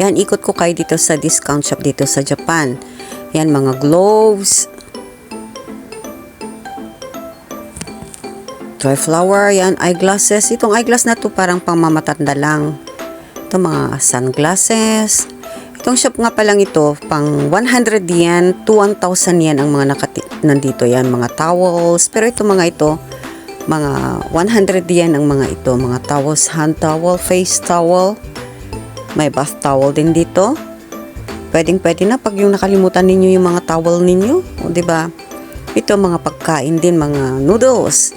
Yan, ikot ko kayo dito sa discount shop dito sa Japan. Yan, mga gloves. Toy flower, yan, eyeglasses. Itong eyeglass na to parang pangmamatanda lang. Ito mga sunglasses. Itong shop nga palang ito, pang 100 yen to 1,000 yen ang mga nandito yan. Mga towels. Pero ito mga ito, mga 100 yen ang mga ito. Mga towels, hand towel, face towel. May bath towel din dito. Pwede na pag yung nakalimutan ninyo yung mga towel ninyo. O, diba? Ito mga pagkain din, mga noodles.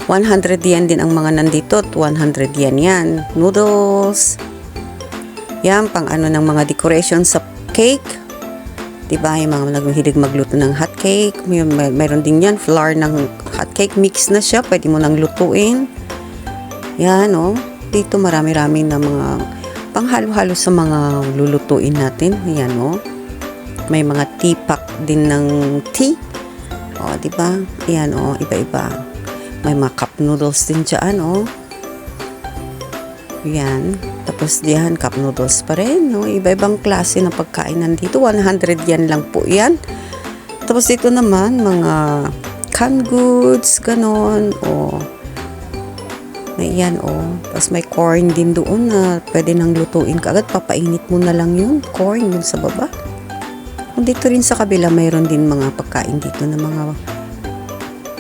100 yen din ang mga nandito. 100 yen yan. Noodles. Yan, pang ano ng mga decoration sa cake. Diba? Yung mga naghilig magluto ng hot cake. Mayroon din yan. Flour ng hot cake. Mix na siya. Pwede mo nang lutuin. Yan, o. Dito marami-rami na mga panghalo-halo sa mga lulutuin natin. Yan, o. May mga tea pack din ng tea. O, diba? Yan, o. Iba-iba. May mga cup noodles din dyan, o. Yan. Tapos diyan, cup noodles pa rin, no? Iba-ibang klase ng pagkain nandito. 100 yen lang po yan. Tapos dito naman, mga canned goods, ganon, o. Yan, o. Tapos may corn din doon na pwede nang lutuin ka agad. Papainit mo na lang yun. Corn yun sa baba. Dito rin sa kabila, mayroon din mga pagkain dito na mga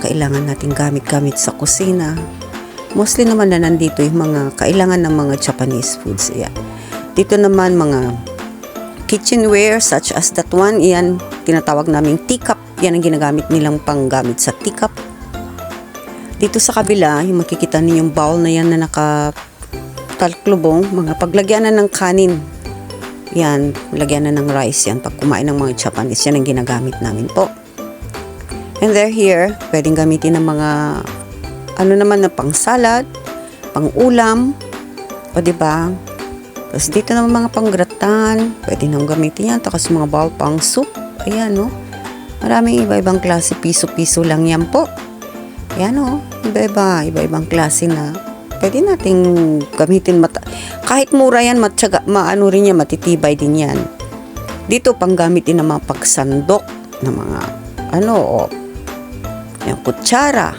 kailangan natin gamit-gamit sa kusina. Mostly naman na nandito yung mga kailangan ng mga Japanese foods. Yan. Dito naman mga kitchenware such as that one. Yan, tinatawag naming teacup. Yan ang ginagamit nilang panggamit sa teacup. Dito sa kabila, yung makikita niyo yung bowl na yan na nakatalklubong, mga paglagyan na ng kanin. Yan, lagyan na ng rice yan. Pag kumain ng mga Japanese, yan ang ginagamit namin po. And they're here, pwedeng gamitin ng mga ano naman na pang salad, pang ulam, o diba? Tapos dito naman mga panggratan, pwede nang gamitin yan. Tapos mga bowl pang soup, ayan, no? Maraming iba-ibang klase, piso-piso lang yan po. Ayan, no? Iba-ibang klase na pwede nating gamitin. Kahit mura yan, maano rin yan, matitibay din yan. Dito, pang gamit din ng mga pagsandok ng mga yung kutsara,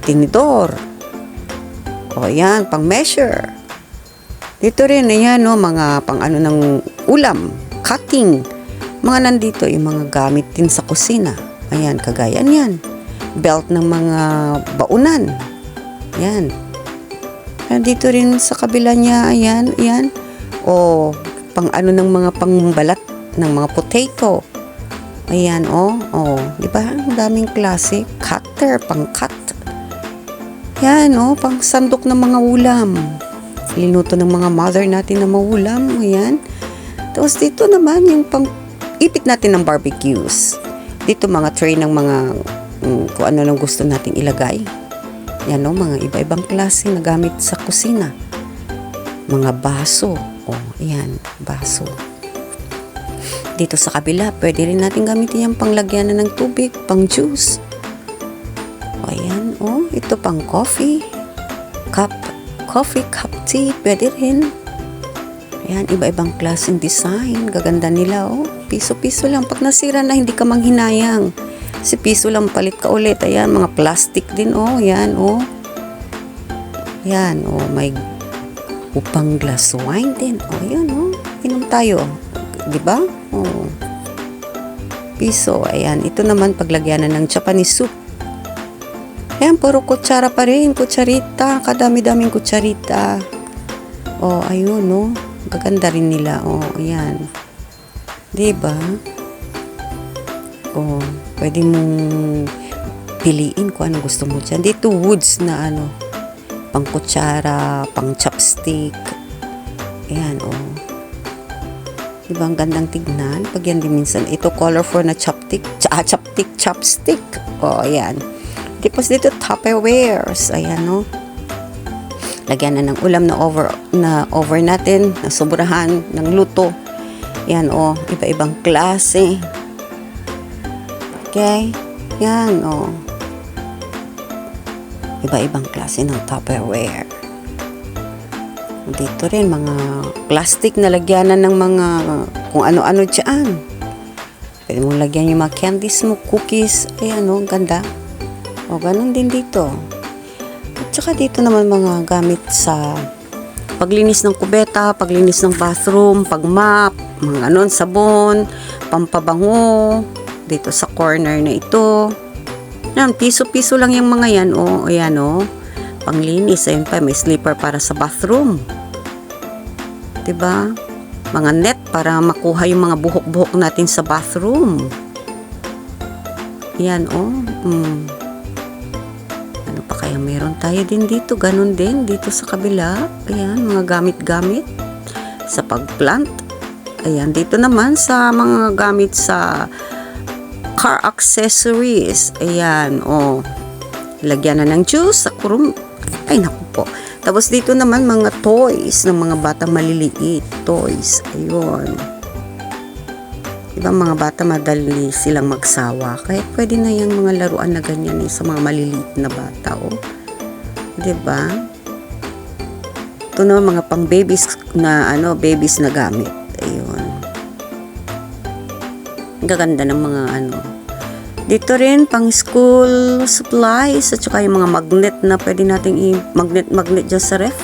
tinidor, o yan, pang measure. Dito rin, ayan, no, mga pang ano ng ulam, cutting, mga nandito, yung mga gamit din sa kusina. Ayan, kagaya yan. Belt ng mga baunan. Ayan. Dito rin sa kabila niya, ayan, ayan. O, pang ano ng mga pangbalat ng mga potato. Ayan, di ba? Ang daming klase. Cutter, pang-cut. Yan, pang sandok ng mga ulam. Linuto ng mga mother natin na maulam. Ayan. Tapos dito naman, yung pang ipit natin ng barbecues. Dito mga tray ng mga kung ano nang gusto nating ilagay. Yan, mga iba-ibang klase na gamit sa kusina. Mga baso. Ayan, baso. Dito sa kabila, pwede rin natin gamitin yung panglagyan na ng tubig, pang juice. Ayan, ito pang coffee cup tea, pwede rin. Ayan, iba-ibang klaseng design, gaganda nila, piso-piso lang. Pag nasira na, hindi ka manghinayang. Si piso lang, palit ka ulit. Ayan, mga plastic din, ayan, Ayan, may upang glass wine din. Ayan, inom tayo. Diba? Piso. Ayan. Ito naman paglagyan na ng Japanese soup. Ayan. Puro kutsara pa rin. Kutsarita. Kadami-daming kutsarita. Ayun, Gaganda rin nila. Ayan. Diba? Pwede mong piliin kung ano gusto mo dyan. Dito woods na pang kutsara, pang chopstick. Ayan, diba ang gandang tignan? Pag yan din minsan, ito colorful na chopstick. Ayan. Tapos dito, Tupperwares. Ayan, Lagyan na ng ulam na over natin, na sobrahan, ng luto. Ayan, iba-ibang klase. Okay? Yan, Iba-ibang klase ng Tupperware. Dito rin, mga plastic na lagyanan ng mga kung ano-ano dyan. Pwede mong lagyan yung mga candies mo, cookies. Ayan, ang ganda. O, ganun din dito. At saka dito naman mga gamit sa paglinis ng kubeta, paglinis ng bathroom, pagmap, mga ganon, sabon, pampabango. Dito sa corner na ito. Yan, piso-piso lang yung mga yan. O, ayan o. Panglinis. Ayun pa, may slipper para sa bathroom. Diba? Mga net para makuha yung mga buhok-buhok natin sa bathroom. Yan, oh. Ano pa kaya meron tayo din dito? Ganon din dito sa kabila. Ayan, mga gamit-gamit sa pagplant. Ayan, dito naman sa mga gamit sa car accessories. Ayan, oh. Lagyan na ng juice sa kurum. Ay, naku po. Tapos dito naman mga toys ng mga bata maliliit. Toys. Ayun. Diba mga bata madali silang magsawa. Kaya pwede na yung mga laruan na ganyan sa mga maliliit na bata. Oh. Diba? Ito na mga pang babies na babies na gamit. Ayun. Ang gaganda ng mga Dito rin, pang school supplies, at saka yung mga magnet na pwede nating magnet dyan sa ref.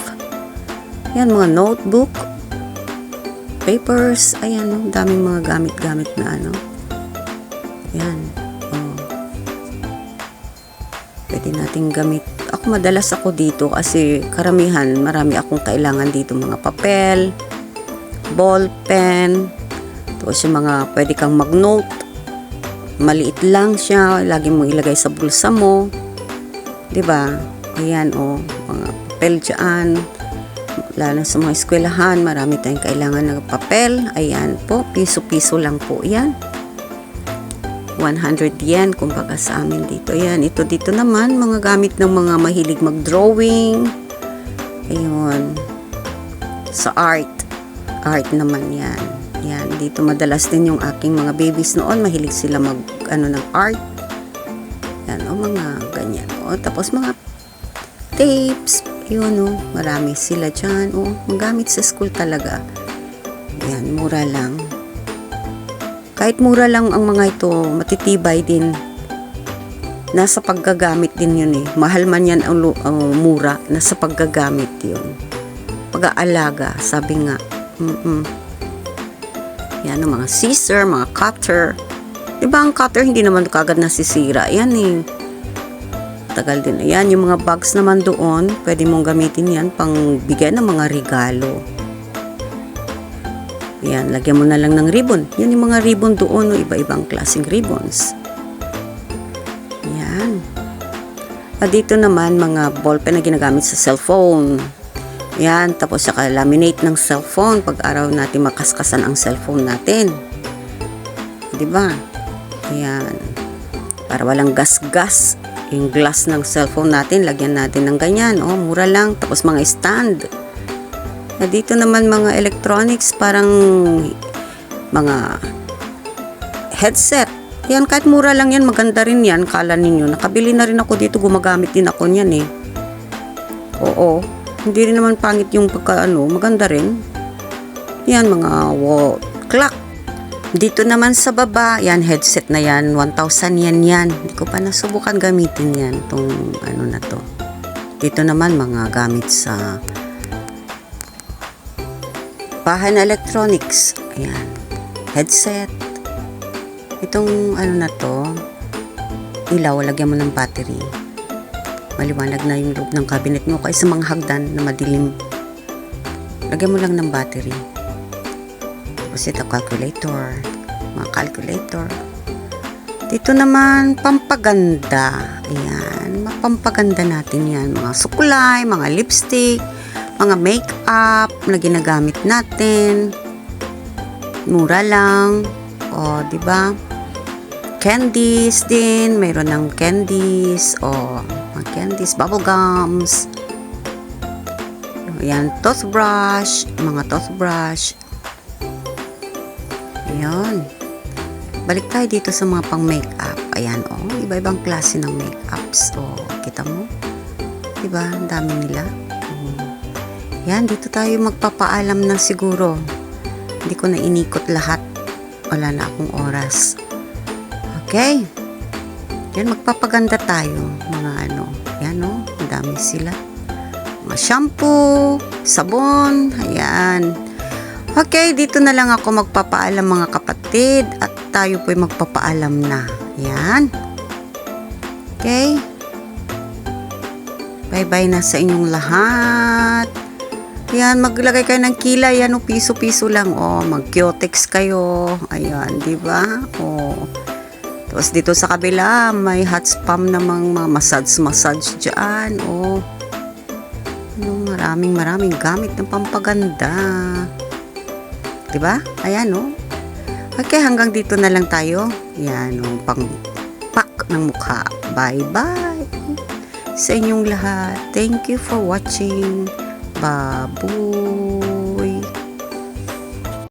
Yan, mga notebook, papers, ayan, daming mga gamit-gamit na Yan, oh. Pwede nating gamit. Madalas ako dito kasi karamihan, marami akong kailangan dito, mga papel, ball pen, tapos yung mga pwede kang mag-note. Maliit lang siya, lagi mo ilagay sa bulsa mo. 'Di ba? Ayan mga papel diyan. Lalo sa mga eskwelahan, marami tayong kailangan ng papel. Ayan po, piso-piso lang po 'yan. 100 yen kumbaga sa amin dito. Ayan, ito dito naman mga gamit ng mga mahilig mag-drawing. Ayun. Sa art naman 'yan. Yan, dito madalas din yung aking mga babies noon, mahilig sila ng art. Yan, mga ganyan. Tapos mga tapes, yun marami sila dyan. Magamit sa school talaga. Yan, mura lang. Kahit mura lang ang mga ito, matitibay din. Nasa paggagamit din yun Mahal man yan ang mura, nasa paggagamit yun. Pag-aalaga, sabi nga. Yan, mga scissor, mga cutter. Diba ang cutter hindi naman kagad nasisira. Yan tagal din. Ayan, yung mga bags naman doon, pwede mong gamitin yan pang bigyan ng mga regalo. Ayan, lagyan mo na lang ng ribbon. Yan yung mga ribbon doon, iba-ibang klaseng ribbons. Ayan. Dito naman, mga ballpen na ginagamit sa cellphone. Yan, tapos saka laminate ng cellphone pag araw natin makaskasan ang cellphone natin. 'Di ba? Ayan. Para walang gas-gas yung glass ng cellphone natin, lagyan natin ng ganyan. Mura lang. Tapos mga stand. Dito naman mga electronics, parang mga headset. Yan, kahit mura lang yan, maganda rin yan. Kala ninyo, nakabili na rin ako dito, gumagamit din ako niyan Oo. Hindi rin naman pangit yung maganda rin. Yan, mga wall clock. Dito naman sa baba, yan, headset na yan, 1,000 yen yan. Hindi ko pa nasubukan gamitin yan, itong na to. Dito naman, mga gamit sa bahay na electronics. Ayan, headset. Itong na to, ilaw, lagyan mo ng battery. Maliwanag na yung loob ng cabinet mo kaysa mga hagdan na madilim. Lagyan mo lang ng battery. Tapos ito, calculator. Mga calculator. Dito naman, pampaganda. Ayan, pampaganda natin yan. Mga sukulay, mga lipstick, mga makeup na ginagamit natin. Mura lang. Diba? Candies din. Mayroon ng candies. Mga candies, bubble gums. Ayan, toothbrush. Mga toothbrush. Ayan. Balik tayo dito sa mga pang makeup. Ayan, iba-ibang klase ng makeups. Kita mo? Diba? Ang dami nila. Yan, dito tayo magpapaalam na siguro. Hindi ko na inikot lahat. Wala na akong oras. Okay. Yan, magpapaganda tayo. Mga ano. Yan o, madami sila. Mga shampoo, sabon. Ayan. Okay, dito na lang ako magpapaalam mga kapatid. At tayo po'y magpapaalam na. Yan. Okay. Bye-bye na sa inyong lahat. Yan, maglagay kayo ng kilay. Yan, piso-piso lang. Mag-Kyotex kayo. Ayan, di ba? Tapos dito sa kabila, may hot spam namang mga massage dyan. Maraming gamit ng pampaganda. Di ba? Ayan, Okay, hanggang dito na lang tayo. Yan, pang-pak ng mukha. Bye-bye sa inyong lahat. Thank you for watching. Babu.